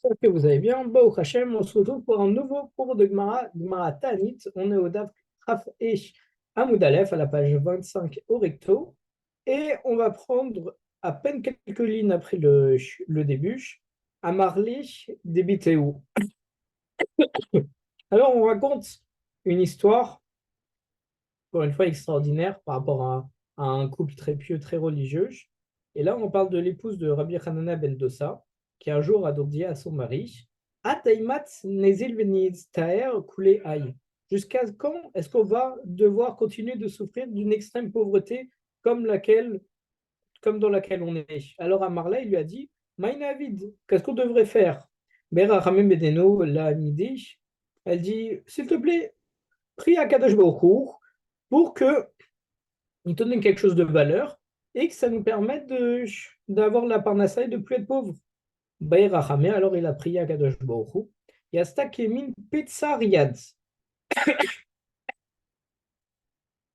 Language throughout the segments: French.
J'espère que vous allez bien. Baruch Hashem, on se retrouve pour un nouveau cours de Gemara Ta'anit. On est au Daf Raf Esh Amoud Aleph, à la page 25 au recto. Et on va prendre à peine quelques lignes après le début, à Marli Debiteu. Alors, on raconte une histoire, encore une fois extraordinaire, par rapport à un couple très pieux, très religieux. Et là, on parle de l'épouse de Rabbi Hanana ben Dossa, qui un jour a donc dit à son mari, Ataimat nezil taer kule aïe. Jusqu'à quand est-ce qu'on va devoir continuer de souffrir d'une extrême pauvreté comme dans laquelle on est? Alors Amarla, il lui a dit, Maïnavid, qu'est-ce qu'on devrait faire? Bera Ramim Bedeno l'a midi. Elle dit, s'il te plaît, prie à Kadosh Baruch Hu pour que il te donne quelque chose de valeur et que ça nous permette d'avoir la parnassa et de ne plus être pauvre. Baïrachame, alors il a prié à Kadosh Baruch Hu. Yasta Kemin Petsariad.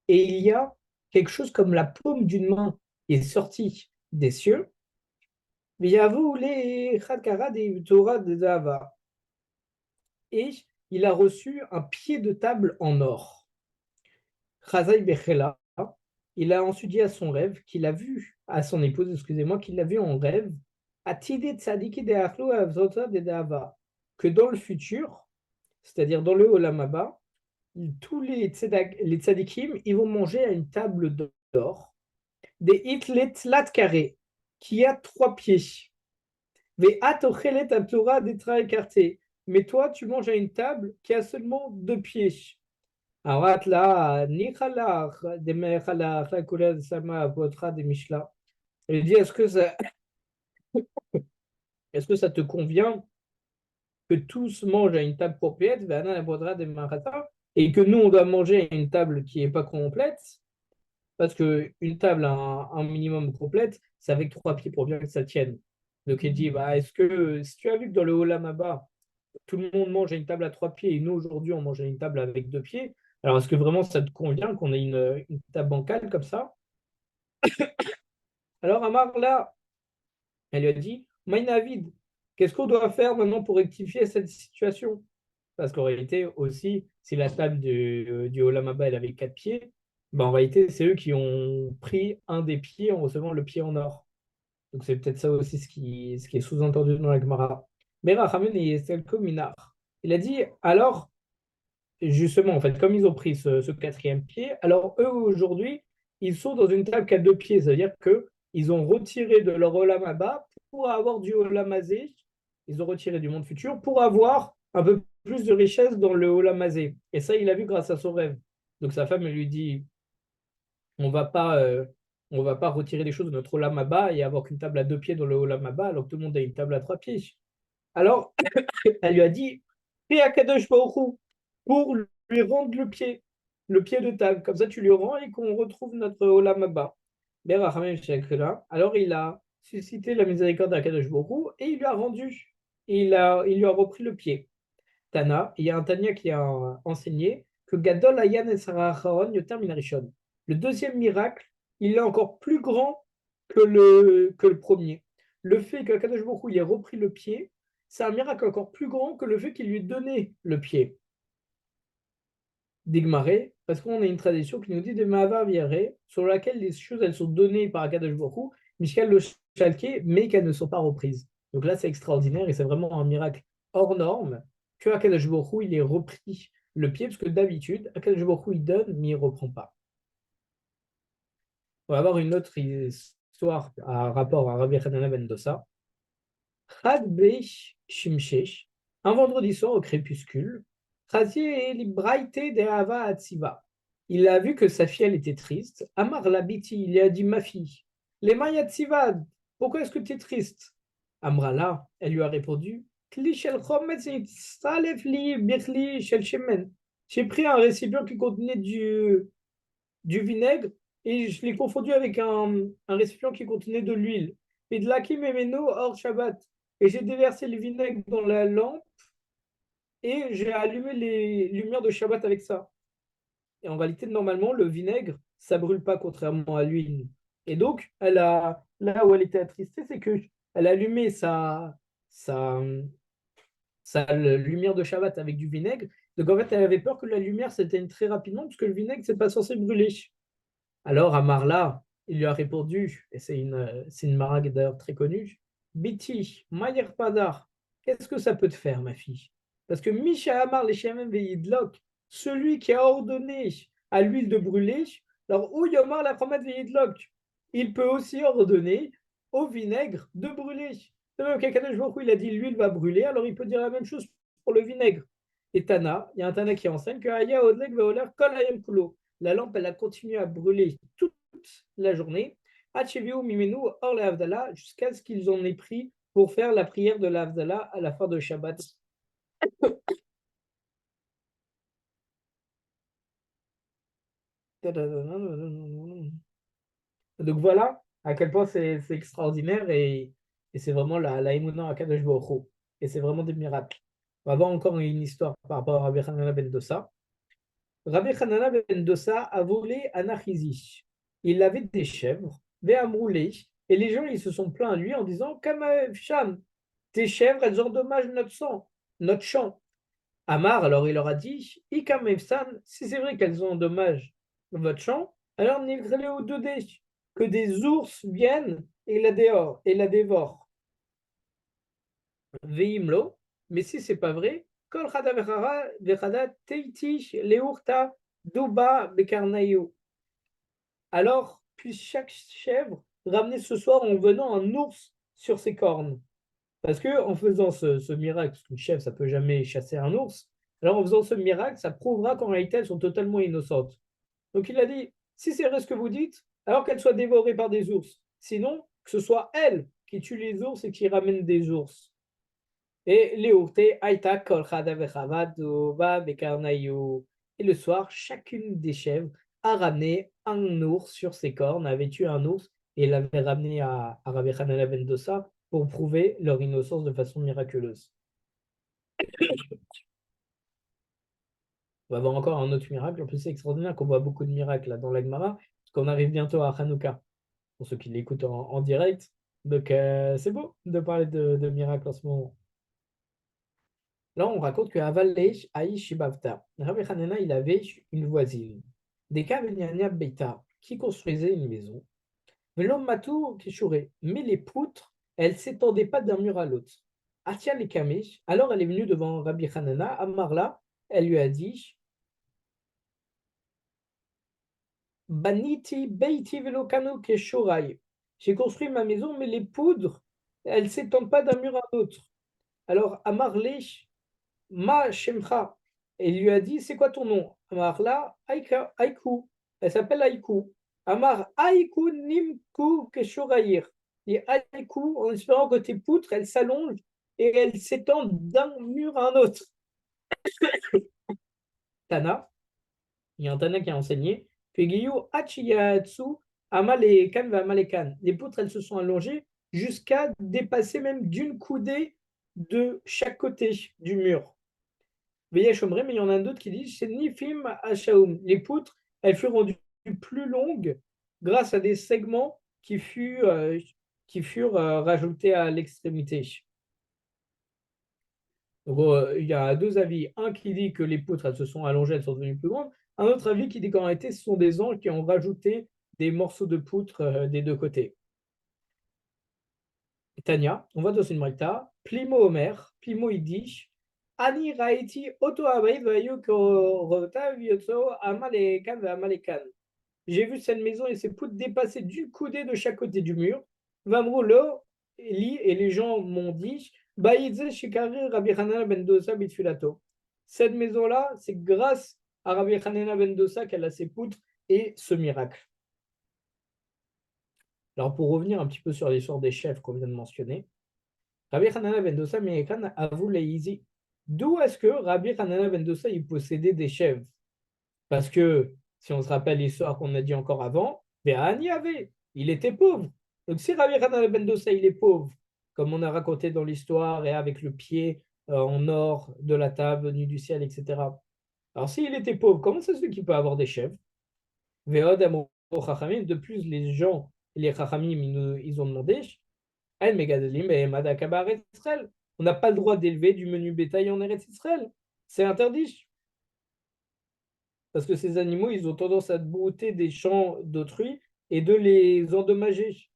Et il y a quelque chose comme la paume d'une main qui est sortie des cieux. Viyavu le Chadkara de Torah de Dava. Et il a reçu un pied de table en or. Chazai Bechela. Il a ensuite dit à son rêve qu'il a vu, à son épouse, excusez-moi, qu'il l'a vu en rêve, que dans le futur, c'est-à-dire dans le Olam Haba, tous les tzadikim, ils vont manger à une table d'or, des hitlet lat carré, qui a 3 pieds. Des atochelet aptora des traits écartés. Mais toi, tu manges à une table qui a seulement 2 pieds. אמרת לה, ניחא לך, דמך לך, לכולל שמה אבותך דמשלה. Elle dit, est-ce que ça te convient que tous mangent à une table complète, et que nous, on doit manger à une table qui n'est pas complète, parce qu'une table à un minimum complète, c'est avec 3 pieds pour bien que ça tienne. Donc il dit, bah, est-ce que si tu as vu que dans le Olam Haba, tout le monde mange à une table à 3 pieds et nous, aujourd'hui, on mange à une table avec 2 pieds, alors est-ce que vraiment ça te convient qu'on ait une table bancale comme ça? Alors Amar, là, elle lui a dit, Maïnavid, qu'est-ce qu'on doit faire maintenant pour rectifier cette situation? Parce qu'en réalité, aussi, si la table du Olam Abba, elle avait 4 pieds, ben en réalité, c'est eux qui ont pris un des pieds en recevant le pied en or. Donc c'est peut-être ça aussi ce qui est sous-entendu dans la Gemara. Mais Rachamen et Estelko Minar. Il a dit, alors, justement, en fait, comme ils ont pris ce quatrième pied, alors eux, aujourd'hui, ils sont dans une table qui a 2 pieds. C'est-à-dire qu'ils ont retiré de leur Olam Abba pour avoir du Olam Hazé. Ils ont retiré du monde futur pour avoir un peu plus de richesse dans le Olam Hazé. Et ça, il a vu grâce à son rêve. Donc sa femme, elle lui dit, on va pas retirer les choses de notre Olam Abba et avoir qu'une table à 2 pieds dans le Olam Abba alors que tout le monde a une table à 3 pieds. Alors, elle lui a dit, prie à Kadosh Baruch Hu pour lui rendre le pied de table. Comme ça, tu lui rends et qu'on retrouve notre Olam Haba. Alors, il a suscité la miséricorde d'Akadosh Baruch Hu et il lui a rendu. Il lui a repris le pied. Tana, il y a un Tania qui a enseigné que Gadol Ayan et Sarah Acharon Yoter Minarishon. Le deuxième miracle, il est encore plus grand que le premier. Le fait que Kadosh Baruch Hu ait repris le pied, c'est un miracle encore plus grand que le fait qu'il lui ait donné le pied. D'Igmaré, parce qu'on a une tradition qui nous dit de Mahava Viere, sur laquelle les choses elles sont données par Akadosh Baruch Hu, Mishkal le Shalke, mais qu'elles ne sont pas reprises. Donc là, c'est extraordinaire et c'est vraiment un miracle hors norme que Akadosh Baruch Hu, il ait repris le pied, parce que d'habitude, Akadosh Baruch Hu, il donne, mais il ne reprend pas. On va avoir une autre histoire à rapport à Rabbi Hanana ben Dossa. Chad Beish Shimshesh, un vendredi soir au crépuscule, il a vu que sa fille, elle était triste. Amar Labiti, il lui a dit, ma fille, les Mayatsivad, pourquoi est-ce que tu es triste? Amrala, elle lui a répondu, Kli shel chometz nitzalef li birli shel shemen. J'ai pris un récipient qui contenait du vinaigre et je l'ai confondu avec un récipient qui contenait de l'huile. Et de l'akim emeno hors Shabbat. Et j'ai déversé le vinaigre dans la lampe et j'ai allumé les lumières de Shabbat avec ça. Et en réalité, normalement, le vinaigre, ça brûle pas, contrairement à l'huile. Et donc, là où elle était attristée, c'est que elle a allumé sa, sa lumière de Shabbat avec du vinaigre. Donc en fait, elle avait peur que la lumière s'éteigne très rapidement, parce que le vinaigre, c'est pas censé brûler. Alors Amarla, il lui a répondu, et c'est une marague d'ailleurs très connue, Biti, Mayer Padar, qu'est-ce que ça peut te faire, ma fille? Parce que Misha Amar les Shemem Veidlok, celui qui a ordonné à l'huile de brûler, alors ou Yomar la Chomet Veidlok, il peut aussi ordonner au vinaigre de brûler. C'est même qu'Akadosh Baruch Hu, il a dit l'huile va brûler, alors il peut dire la même chose pour le vinaigre. Et Tana, il y a un Tana qui enseigne que Aya Odlek Veoler Kol Hayam Kulo. La lampe, elle a continué à brûler toute la journée, hors la Havdalah, jusqu'à ce qu'ils en aient pris pour faire la prière de la Havdalah à la fin de Shabbat. Donc voilà à quel point c'est extraordinaire et c'est vraiment la Emouna à Kadosh Baruch Hu. Et c'est vraiment des miracles. On va voir encore une histoire par rapport à Rabbi Hanana ben Dosa. Rabbi Hanana ben Dosa a volé un Achizi. Il avait des chèvres, roulé, et les gens ils se sont plaints à lui en disant Kama Sham, tes chèvres, elles endommagent notre sang, notre champ. Amar, alors il leur a dit Ikam Efsan, si c'est vrai qu'elles endommagent votre champ, alors nigrez-les au 2D, que des ours viennent et la dévorent. Veimlo, mais si c'est pas vrai, Kol Chada Vechada Teitish Leurta Doba Bekarnayo. Alors, puisse chaque chèvre ramener ce soir en venant un ours sur ses cornes. Parce que en faisant ce miracle, parce qu'une chèvre, ça peut jamais chasser un ours, alors en faisant ce miracle, ça prouvera qu'en réalité, elles sont totalement innocentes. Donc il a dit, si c'est vrai ce que vous dites, alors qu'elles soient dévorées par des ours. Sinon, que ce soit elles qui tuent les ours et qui ramènent des ours. Et et le soir, chacune des chèvres a ramené un ours sur ses cornes, avait tué un ours et l'avait ramené à Rabbi Hanana ben Dosa pour prouver leur innocence de façon miraculeuse. On va voir encore un autre miracle. En plus, c'est extraordinaire qu'on voit beaucoup de miracles là, dans la Gemara, parce qu'on arrive bientôt à Hanouka, pour ceux qui l'écoutent en direct. Donc, c'est beau de parler de miracles en ce moment. Là, on raconte que Avaleish Aïch Bavta, Rabbi Hanina, il avait une voisine, des Kaveniania Beta, qui construisait une maison. Mais l'homme Matou Kishuré, mais les poutres, elles ne s'étendaient pas d'un mur à l'autre. Atia les Kamesh, alors elle est venue devant Rabbi Hanana, Amarla, elle lui a dit Baniti Beiti Velokano Keshurai. J'ai construit ma maison, mais les poudres, elles ne s'étendent pas d'un mur à l'autre. Alors, Amarlesh, Ma Shemcha. Et il lui a dit, c'est quoi ton nom? Amar là, Aiku. Elle s'appelle Aiku. Amar Aiku Nimku Keshurayir. Et Aiku, en espérant que tes poutres, elles s'allongent et elles s'étendent d'un mur à un autre. Tana, il y a un Tana qui a enseigné que Giyu Achiyatsu Amalekan va Amalekan. Les poutres, elles se sont allongées jusqu'à dépasser même d'une coudée de chaque côté du mur. Veillachomré, mais il y en a d'autres qui disent c'est Nifim Hachaoum. Les poutres, elles furent rendues plus longues grâce à des segments qui furent rajoutés à l'extrémité. Donc, il y a deux avis. Un qui dit que les poutres, elles se sont allongées, elles sont devenues plus grandes. Un autre avis qui dit qu'en réalité, ce sont des anges qui ont rajouté des morceaux de poutre des deux côtés. Tania, on va dans une Braïta, Plimo Omer, Plimo il dit Ani Raiti Oto Abaï Vayu Korota Vyotso Amalekan Amalekan. J'ai vu cette maison et ses poutres dépasser d'une coudée de chaque côté du mur. Vamroulo, Eli, et les gens m'ont dit Baïdze Shikari Rabbi Hanana ben Dosa Bitfilato. Cette maison-là, c'est grâce à Rabbi Hanana ben Dosa qu'elle a ses poutres et ce miracle. Alors, pour revenir un petit peu sur l'histoire des chefs qu'on vient de mentionner, Rabbi Hanana ben Dosa Mekan avoue Leizi. D'où est-ce que Rabbi Hanana ben Dosa il possédait des chèvres? Parce que, si on se rappelle l'histoire qu'on a dit encore avant, Béhani avait, il était pauvre. Donc si Rabbi Hanana ben Dosa il est pauvre, comme on a raconté dans l'histoire, et avec le pied en or de la table venue du ciel, etc. Alors s'il était pauvre, comment ça se fait qu'il peut avoir des chèvres? De plus, les gens, les Chachamim, ils ont demandé, on n'a pas le droit d'élever du menu bétail en Eretz Israël. C'est interdit. Parce que ces animaux, ils ont tendance à brouter des champs d'autrui et de les endommager.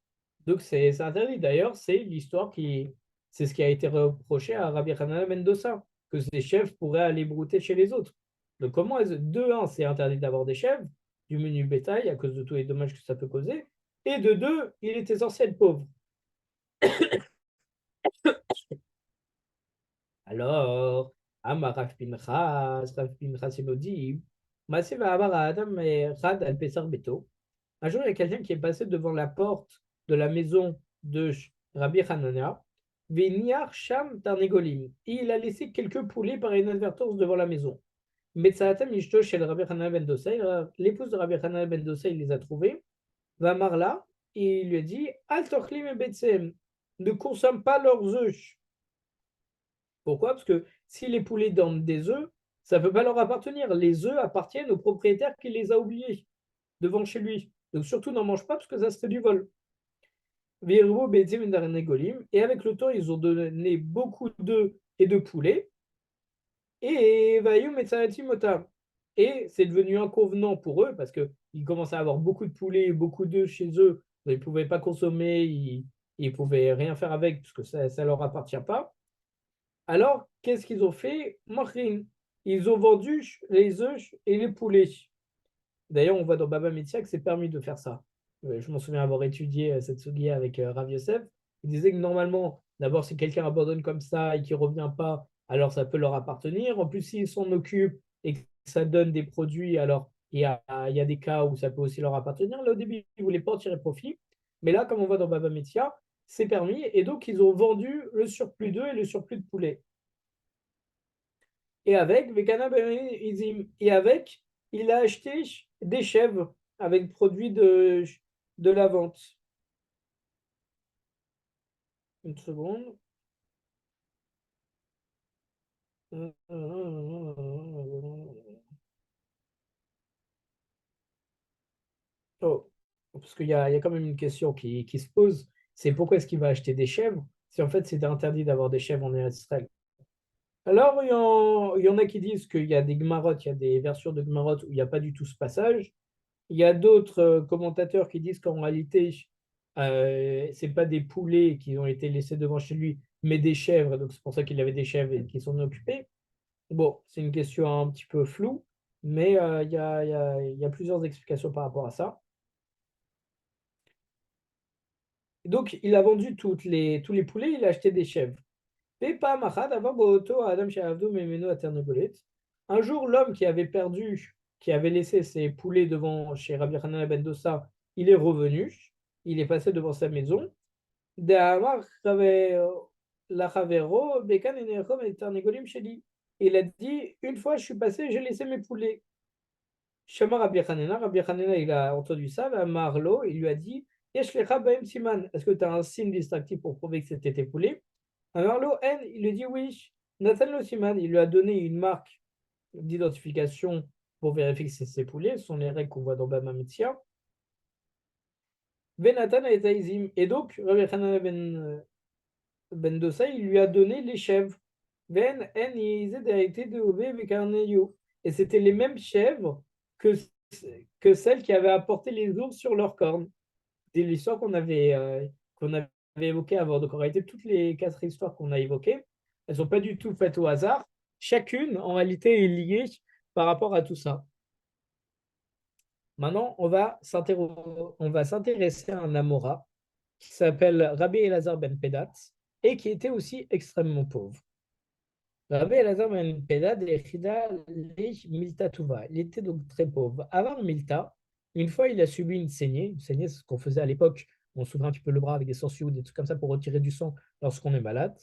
Donc c'est interdit. D'ailleurs, c'est ce qui a été reproché à Rabbi Hanana Mendoza, que ces chèvres pourraient aller brouter chez les autres. Donc comment de un, c'est interdit d'avoir des chèvres, du menu bétail à cause de tous les dommages que ça peut causer, et de deux, il était censé être pauvre. Alors, Amar Rav Pinchas, il nous dit, Maaseh va'amar ha'adam echad al pesar beto. Un jour, il y a quelqu'un qui est passé devant la porte de la maison de Rabbi Hanania, Veniar Sham Tarnegolim. Et il a laissé quelques poulets par inadvertance devant la maison. Metsaatam Ishto chez Rabbi Hanania ben Dosaï, l'épouse de Rabbi Hanania ben Dosaï, il les a trouvés. Va Marla, et il lui a dit Al Tochlim et Betsem, ne consomme pas leurs œufs. Pourquoi? Parce que si les poulets donnent des œufs, ça ne peut pas leur appartenir. Les œufs appartiennent au propriétaire qui les a oubliés devant chez lui. Donc surtout, n'en mange pas parce que ça serait du vol. Et avec le temps, ils ont donné beaucoup d'œufs et de poulets. Et et c'est devenu inconvenant pour eux parce qu'ils commençaient à avoir beaucoup de poulets et beaucoup d'œufs chez eux. Ils ne pouvaient pas consommer, ils ne pouvaient rien faire avec parce que ça ne leur appartient pas. Alors, qu'est-ce qu'ils ont fait? Ils ont vendu les œufs et les poulets. D'ailleurs, on voit dans Baba Metzia que c'est permis de faire ça. Je m'en souviens avoir étudié cette sugia avec Rav Yosef. Il disait que normalement, d'abord, si quelqu'un abandonne comme ça et qu'il ne revient pas, alors ça peut leur appartenir. En plus, s'ils s'en occupent et que ça donne des produits, alors il y a des cas où ça peut aussi leur appartenir. Là, au début, ils ne voulaient pas en tirer profit. Mais là, comme on voit dans Baba Metzia, c'est permis. Et donc, ils ont vendu le surplus d'œufs et le surplus de poulet. Et avec, il a acheté des chèvres avec produits de la vente. Une seconde. Oh, parce qu'il y a quand même une question qui se pose, c'est pourquoi est-ce qu'il va acheter des chèvres si en fait c'était interdit d'avoir des chèvres en Israël. Alors, il y en a qui disent qu'il y a des Gemarotes, il y a des versions de Gemarotes où il n'y a pas du tout ce passage. Il y a d'autres commentateurs qui disent qu'en réalité, ce n'est pas des poulets qui ont été laissés devant chez lui, mais des chèvres. Donc, c'est pour ça qu'il avait des chèvres et qu'ils s'en occupaient. Bon, c'est une question un petit peu floue, mais il y a plusieurs explications par rapport à ça. Donc, il a vendu tous les poulets, il a acheté des chèvres. Un jour, l'homme qui avait perdu, qui avait laissé ses poulets devant chez Rabbi Hanan ben Dossa, il est revenu, il est passé devant sa maison. Il a dit, une fois je suis passé, j'ai laissé mes poulets. Shama Rabbi Hanina, il a entendu ça, Marlo, il lui a dit, est-ce que tu as un signe distinctif pour prouver que c'était tes poulets? Alors l'ON, il lui dit oui. Nathan Lossiman, il lui a donné une marque d'identification pour vérifier que c'est ses poulets. Ce sont les règles qu'on voit dans Bama Mitzia. Venatan Etaizim. Et donc, Rabbi Hanan ben Dosa, il lui a donné les chèvres. Ven en de Et c'était les mêmes chèvres que, que celles qui avaient apporté les ours sur leurs cornes. C'est l'histoire qu'on avait évoquée avant. Donc, en réalité, toutes les quatre histoires qu'on a évoquées, elles ne sont pas du tout faites au hasard. Chacune, en réalité, est liée par rapport à tout ça. Maintenant, on va s'intéresser à un Amora qui s'appelle Rabbi Elazar ben Pedat et qui était aussi extrêmement pauvre. Rabbi Elazar ben Pedat, Milta Tuva. Il était donc très pauvre. Avant Milta, une fois, il a subi une saignée. Une saignée, c'est ce qu'on faisait à l'époque. On s'ouvre un petit peu le bras avec des sangsues ou des trucs comme ça pour retirer du sang lorsqu'on est malade.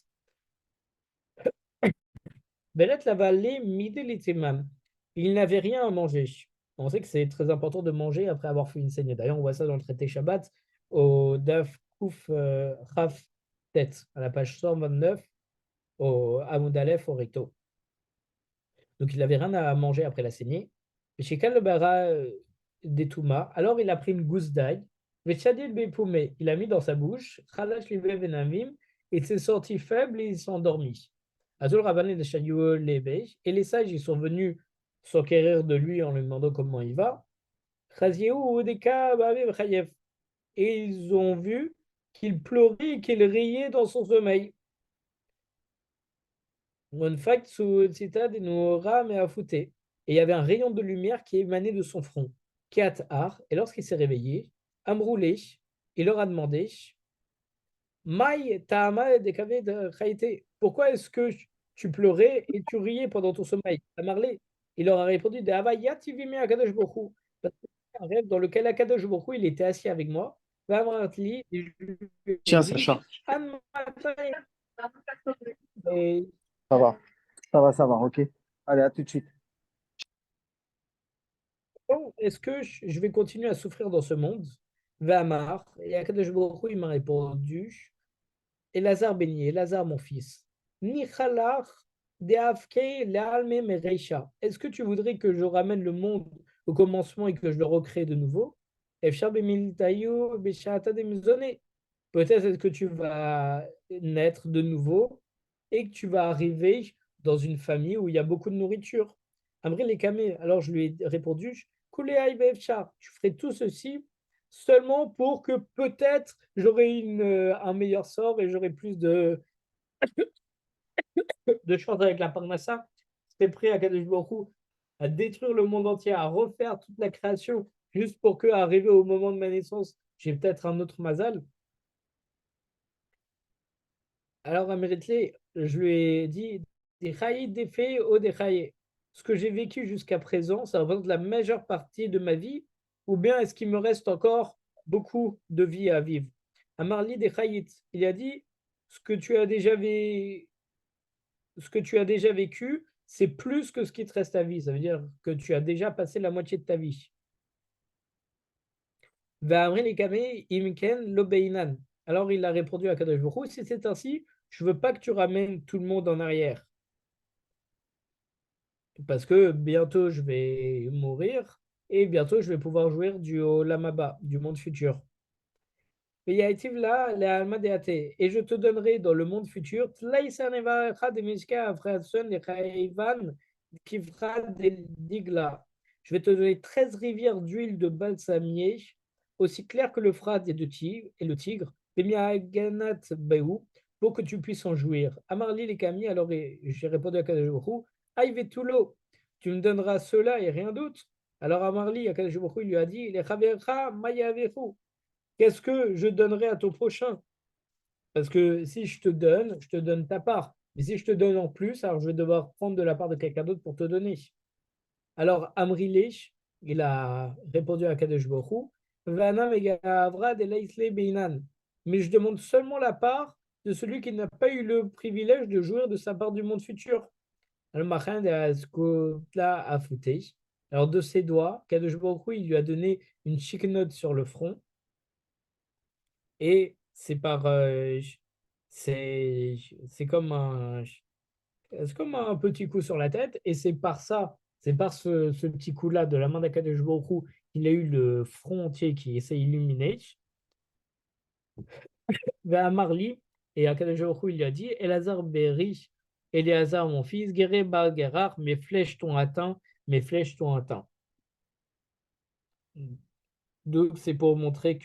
Belet la vallée Midelitimam. Il n'avait rien à manger. On sait que c'est très important de manger après avoir fait une saignée. D'ailleurs, on voit ça dans le traité Shabbat au Daf Kouf Raf Tet, à la page 129, au Hamoud Aleph, au recto. Donc, il n'avait rien à manger après la saignée. Et chez Kalbara des Touma, alors il a pris une gousse d'ail. Il a mis dans sa bouche, Khalash Live Venamim, il s'est senti faible et il s'est endormi. Azul Rabbané de Shayou Lebej, et les sages, ils sont venus s'enquérir de lui en lui demandant comment il va. Chaziou Odeka Bavé Chayev. Et ils ont vu qu'il pleurait et qu'il riait dans son sommeil. One fact sous Citad et Noura mais affouté. Et il y avait un rayon de lumière qui émanait de son front. Kiat Har, et lorsqu'il s'est réveillé, Amroulé, il leur a demandé Maï Tahama de Kaved Chaïté, pourquoi est-ce que tu pleurais et tu riais pendant ton sommeil? Amarlé, il leur a répondu de Havaya Tivimi Akadosh Bokhu. Parce que c'est un rêve dans lequel Akadosh Bokhu, il était assis avec moi. Vamratli, et je lui ai Tiens, dit Sacha. An Matay. Et Ça va. Ça va, ok. Allez, à tout de suite. bon, est-ce que je vais continuer à souffrir dans ce monde? Vamar, et Akadosh Bokhu, il m'a répondu Elazar béni, Elazar mon fils. Nichalach deavke lealme mereisha. Est-ce que tu voudrais que je ramène le monde au commencement et que je le recrée de nouveau? Efshar bemiltayu beshata demizone. Peut-être est-ce que tu vas naître de nouveau et que tu vas arriver dans une famille où il y a beaucoup de nourriture. Amri les kamé. Alors je lui ai répondu, Koulé efshar. Tu ferais tout ceci seulement pour que peut-être j'aurai un meilleur sort et j'aurai plus de chance avec la Parnassa. J'étais prêt à Kadosh Baruch Hu à détruire le monde entier, à refaire toute la création, juste pour que, arrivé au moment de ma naissance, j'ai peut-être un autre mazal. Alors, à Méritlé, je lui ai dit des chaïs, des faits, ou des chaïs. Ce que j'ai vécu jusqu'à présent, ça représente la majeure partie de ma vie, ou bien est-ce qu'il me reste encore beaucoup de vie à vivre? À Marli des chaïs, il a dit ce que tu as déjà vécu, c'est plus que ce qui te reste à vie. Ça veut dire que tu as déjà passé la moitié de ta vie. Alors il a répondu à Kadosh Baruch Hu, si c'est ainsi, je ne veux pas que tu ramènes tout le monde en arrière. Parce que bientôt je vais mourir et bientôt je vais pouvoir jouir du Olam Haba, du monde futur. Et je te donnerai dans le monde futur je vais te donner 13 rivières d'huile de balsamier, aussi claires que l'Euphrate et le Tigre, pour que tu puisses en jouir. Amarli les Kami, alors j'ai répondu à Kadosh Baruch Hu, Aïvetulo, tu me donneras cela et rien d'autre. Alors Amarli, Kadosh Baruch Hu, il lui a dit, les Chavercha Mayavechu, qu'est-ce que je donnerai à ton prochain? Parce que si je te donne ta part. Mais si je te donne en plus, alors je vais devoir prendre de la part de quelqu'un d'autre pour te donner. Alors Amrilé, il a répondu à Kadesh Baruch Vana Megavra de Laisle Beinan. Mais je demande seulement la part de celui qui n'a pas eu le privilège de jouir de sa part du monde futur. Alors Machin de Askotla a fouté. Alors de ses doigts, Kadesh Baruch il lui a donné une chic note sur le front. Et c'est c'est comme un petit coup sur la tête et c'est par ça, c'est par ce petit coup-là de la main d'Akadosh Baruch Hu qu'il a eu le front entier qui s'est illuminé. Vers Marli et Akadosh Baruch Hu, il lui a dit Elazar Beri, Eleazar mon fils, Guéré Bar Gerar, mes flèches t'ont atteint. Donc c'est pour montrer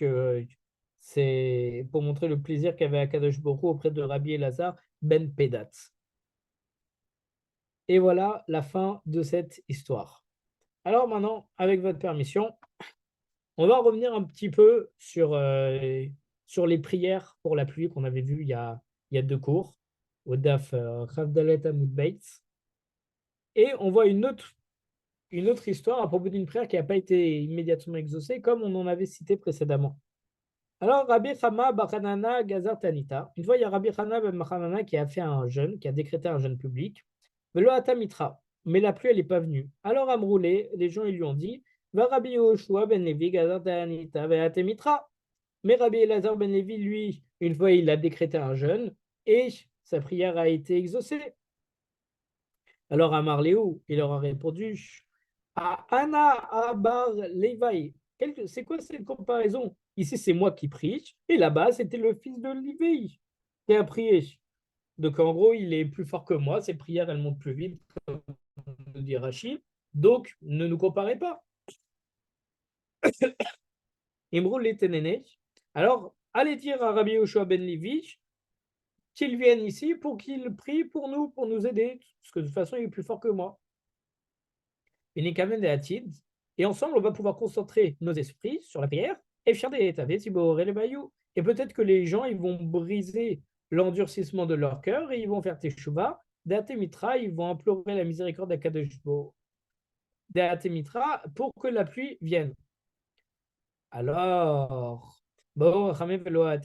le plaisir qu'avait Akadosh Baruch Hu auprès de Rabbi Elazar ben Pedat. Et voilà la fin de cette histoire. Alors maintenant, avec votre permission, on va revenir un petit peu sur les prières pour la pluie qu'on avait vues il y a deux cours, au DAF Chavdalet Amud Beitz. Et on voit une autre histoire à propos d'une prière qui n'a pas été immédiatement exaucée, comme on en avait cité précédemment. Alors, Rabbi Chama Bachanana Gazar Tanita. Une fois, il y a Rabbi Chana ben Bachanana qui a fait un jeûne, qui a décrété un jeûne public. Velo Atamitra. Mais la pluie, elle n'est pas venue. Alors, Amroulé, les gens, ils lui ont dit Va Rabbi Yoshua ben Levi Gazar Tanita Atamitra. Mais Rabbi Elazar ben Levi, lui, une fois, il a décrété un jeûne et sa prière a été exaucée. Alors, Amar Léo, il leur a répondu à Anna Abar Levi. C'est quoi cette comparaison? Ici, c'est moi qui prie, et là-bas, c'était le fils de Lévi. qui a prié. Donc, en gros, il est plus fort que moi. Ses prières, elles montent plus vite, comme nous dit Rachid. Donc, ne nous comparez pas. Imrou l'éténéné. Alors, allez dire à Rabbi Yoshua ben Levi qu'il vienne ici pour qu'il prie pour nous aider. Parce que de toute façon, il est plus fort que moi. Et ensemble, on va pouvoir concentrer nos esprits sur la prière et faire des bayou. Et peut-être que les gens, ils vont briser l'endurcissement de leur cœur et ils vont faire teshuva. Mitra, ils vont implorer la miséricorde d'Akadosh Mitra pour que la pluie vienne. Alors, bon,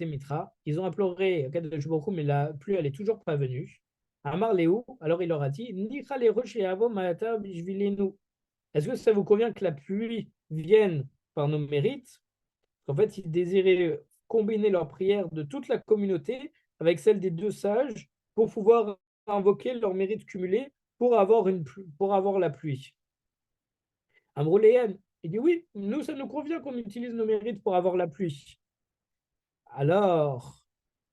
Mitra, ils ont imploré Akadosh mais la pluie, elle est toujours pas venue. Amar Léou, alors il leur a dit, Nitra les rochers avant Mata Bishvilenu. Est-ce que ça vous convient que la pluie vienne par nos mérites? En fait, ils désiraient combiner leur prière de toute la communauté avec celle des deux sages pour pouvoir invoquer leurs mérites cumulés pour avoir la pluie. Amrouléen, il dit oui, nous, ça nous convient qu'on utilise nos mérites pour avoir la pluie. Alors,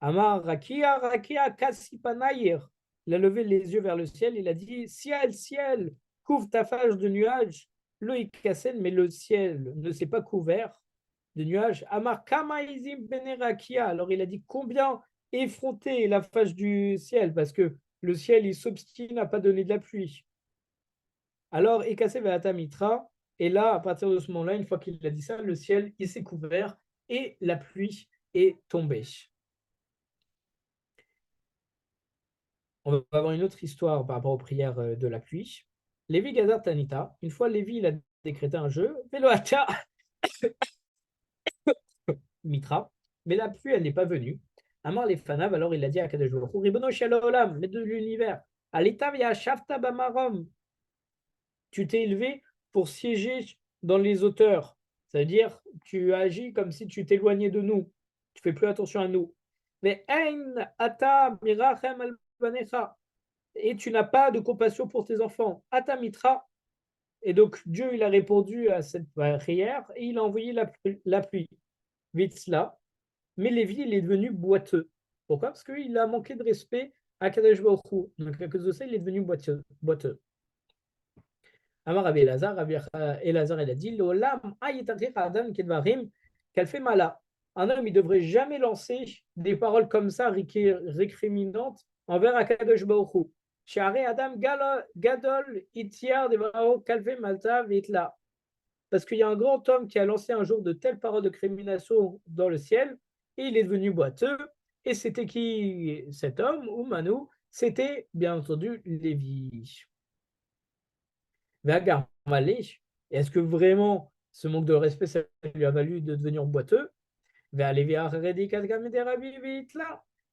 Amar Rakia, Rakia, Kassipanaïr, il a levé les yeux vers le ciel, il a dit ciel, ciel, couvre ta face de nuages. Loïkasen, mais le ciel ne s'est pas couvert de nuages. Amar Kamaizim Benerakia, alors il a dit combien effronter la face du ciel, parce que le ciel, il s'obstine à pas donner de la pluie. Alors, Ekase Veata Mitra, et là, à partir de ce moment-là, une fois qu'il a dit ça, le ciel, il s'est couvert et la pluie est tombée. On va avoir une autre histoire par rapport aux prières de la pluie. Lévi Gazar Tanita, une fois Lévi il a décrété un jeu, Veloata Mitra, mais la pluie elle n'est pas venue. Amar les Fanav, alors il a dit à Kadosh Baruch Hu, Ribono Shalom, maître de l'univers, Alitav Shafta Bamarom, tu t'es élevé pour siéger dans les hauteurs, c'est-à-dire tu agis comme si tu t'éloignais de nous, tu fais plus attention à nous. Mais Ein Ata Mirachem Al-Banecha, et tu n'as pas de compassion pour tes enfants. Atamitra. Et donc Dieu, il a répondu à cette prière et il a envoyé la pluie. Vite cela. Mais Lévi, il est devenu boiteux. Pourquoi? Parce qu'il a manqué de respect à Kadesh Baruch Hu. Donc à cause de ça, il est devenu boiteux. Amar Rabbi Elazar, il a dit L'olam adam kedvarim qu'elle fait mala. Un homme, il ne devrait jamais lancer des paroles comme ça, récriminantes, envers Akadosh Baruch Hu. Adam Gadol Itiar Devaro Kalve Malta Vitla. Parce qu'il y a un grand homme qui a lancé un jour de telles paroles de crimination dans le ciel, et il est devenu boiteux. Et c'était qui cet homme, ou Manu? C'était bien entendu Lévi. Est-ce que vraiment ce manque de respect, ça lui a valu de devenir boiteux?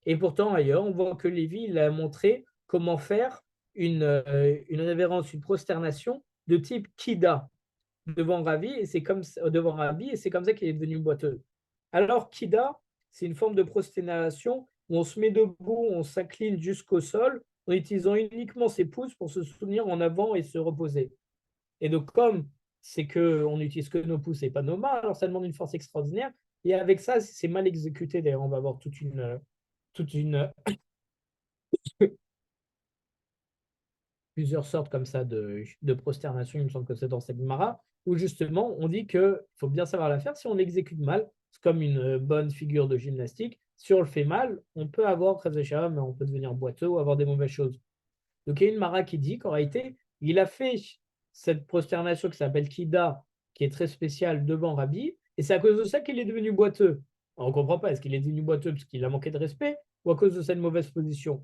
Et pourtant, ailleurs, on voit que Lévi il a montré comment faire une révérence, une prosternation de type Kida devant Rabbi, et c'est comme ça qu'il est devenu boiteux. Alors, Kida, c'est une forme de prosternation où on se met debout, on s'incline jusqu'au sol en utilisant uniquement ses pouces pour se soutenir en avant et se reposer. Et donc, comme c'est qu'on n'utilise que nos pouces et pas nos mains, alors ça demande une force extraordinaire. Et avec ça, c'est mal exécuté. D'ailleurs, on va avoir plusieurs sortes comme ça de prosternation. Il me semble que c'est dans cette Gemara, où justement, on dit qu'il faut bien savoir la faire. Si on l'exécute mal, c'est comme une bonne figure de gymnastique. Si on le fait mal, on peut avoir mais on peut devenir boiteux ou avoir des mauvaises choses. Donc, il y a une Mara qui dit qu'en réalité, il a fait cette prosternation qui s'appelle Kida, qui est très spéciale devant Rabbi, et c'est à cause de ça qu'il est devenu boiteux. Alors, on ne comprend pas, est-ce qu'il est devenu boiteux parce qu'il a manqué de respect ou à cause de cette mauvaise position?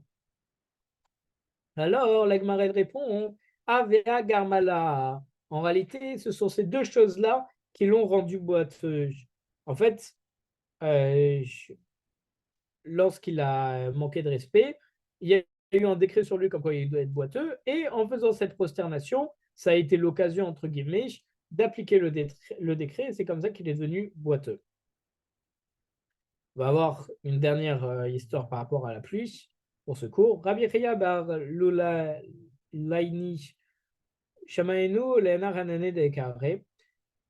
Alors, la Gemara répond Avea Garmala. En réalité, ce sont ces deux choses-là qui l'ont rendu boiteux. En fait, euh, lorsqu'il a manqué de respect, il y a eu un décret sur lui comme quoi il doit être boiteux, et en faisant cette prosternation, ça a été l'occasion, entre guillemets, d'appliquer le décret, et c'est comme ça qu'il est devenu boiteux. On va avoir une dernière histoire par rapport à la pluie pour ce cours. Rabbi Yechiya bar Lula Laini Shamaenu Lenar Hanane de Kare.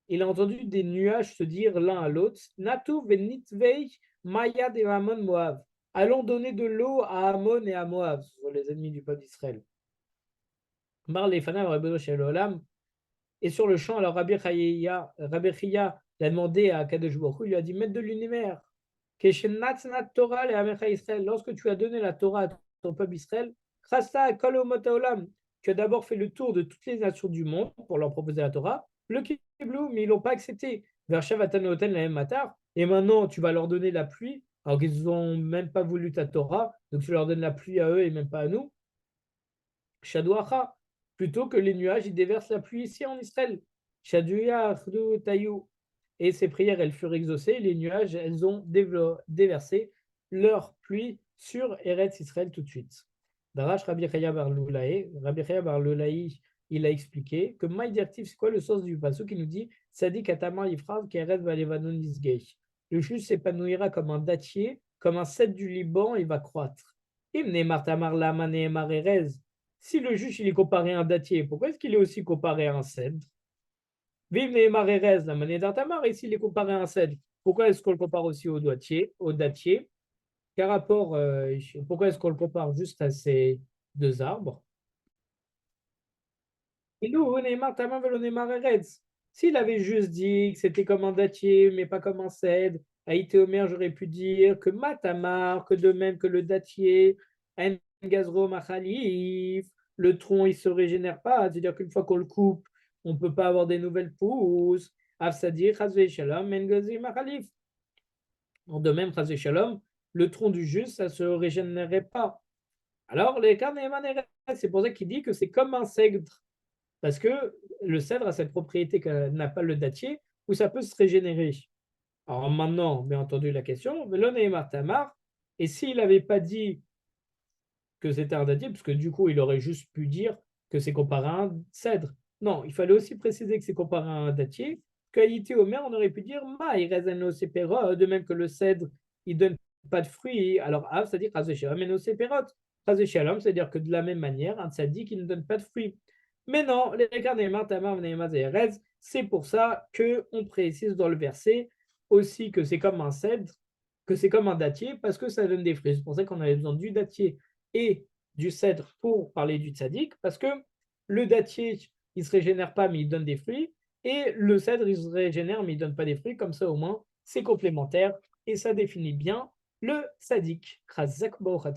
Il a entendu des nuages se dire l'un à l'autre Natu venitvei Maya de Ramon Moav. allons donner de l'eau à Ammon et à Moab, ce sont les ennemis du peuple d'Israël. Mar les fanav Rabbeinu Shel Olam. Et sur le champ, alors Rabbi Chia l'a demandé à Kadosh Baruch Hu, il lui a dit, maître de l'univers, Torah le Amecha Israël, lorsque tu as donné la Torah à ton peuple Israël, Chasta Kol Umot Haolam, tu as d'abord fait le tour de toutes les nations du monde pour leur proposer la Torah, le Kiblou, mais ils l'ont pas accepté. Vers Shavatanoten la Matar, et maintenant tu vas leur donner la pluie, alors qu'ils n'ont même pas voulu ta Torah, donc tu leur donnes la pluie à eux et même pas à nous. Shadouacha, plutôt que les nuages, ils déversent la pluie ici en Israël. Shadouya, Tayou. Et ces prières, elles furent exaucées. Les nuages, elles ont déversé leur pluie sur Eretz Israël tout de suite. Darash Rabbi Chaya bar Lulaï, il a expliqué que Maïdirtif, c'est quoi le sens du passage qui nous dit Sadik Atama Yifrav Keret Valevanon Isgei. Le juste s'épanouira comme un dattier, comme un cèdre du Liban, il va croître. Imne Martamar Lamane Marerez. Si le juge il est comparé à un dattier, pourquoi est-ce qu'il est aussi comparé à un cèdre? Vive les marérez, la monnaie d'Artamar, ici il est comparé à un cèdre. Pourquoi est-ce qu'on le compare aussi au dattier? Pourquoi est-ce qu'on le compare juste à ces deux arbres? Et nous, on est Martamar, on est marérez. S'il avait juste dit que c'était comme un dattier, mais pas comme un cèdre, à Itéomer, j'aurais pu dire que Matamar, que de même que le dattier, En Gazro Machalif, le tronc, il ne se régénère pas. C'est-à-dire qu'une fois qu'on le coupe, on ne peut pas avoir des nouvelles pousses. Afsadir, Chazve Shalom, En Gazi Machalif. De même, Chazve Shalom, le tronc du juste, ça ne se régénérait pas. Alors, les carnémanes, c'est pour ça qu'il dit que c'est comme un cèdre. Parce que le cèdre a cette propriété que n'a pas le dattier, où ça peut se régénérer. Alors maintenant, bien entendu, la question, l'on est Martamar, et s'il n'avait pas dit que c'était un dattier, parce que du coup, il aurait juste pu dire que c'est comparé à un cèdre. Non, il fallait aussi préciser que c'est comparé à un dattier. Qualité au maire, on aurait pu dire Ma, il de même que le cèdre, il donne pas de fruits. Alors, c'est-à-dire c'est-à-dire que de la même manière, un tzaddik, il ne donne pas de fruits. Mais non, les c'est pour ça qu'on précise dans le verset aussi que c'est comme un cèdre, que c'est comme un dattier, parce que ça donne des fruits. C'est pour ça qu'on avait besoin du dattier et du cèdre pour parler du tzaddik, parce que le dattier, il ne se régénère pas, mais il donne des fruits, et le cèdre, il se régénère, mais il ne donne pas des fruits. Comme ça, au moins, c'est complémentaire, et ça définit bien le tzaddik. Chazak Baruch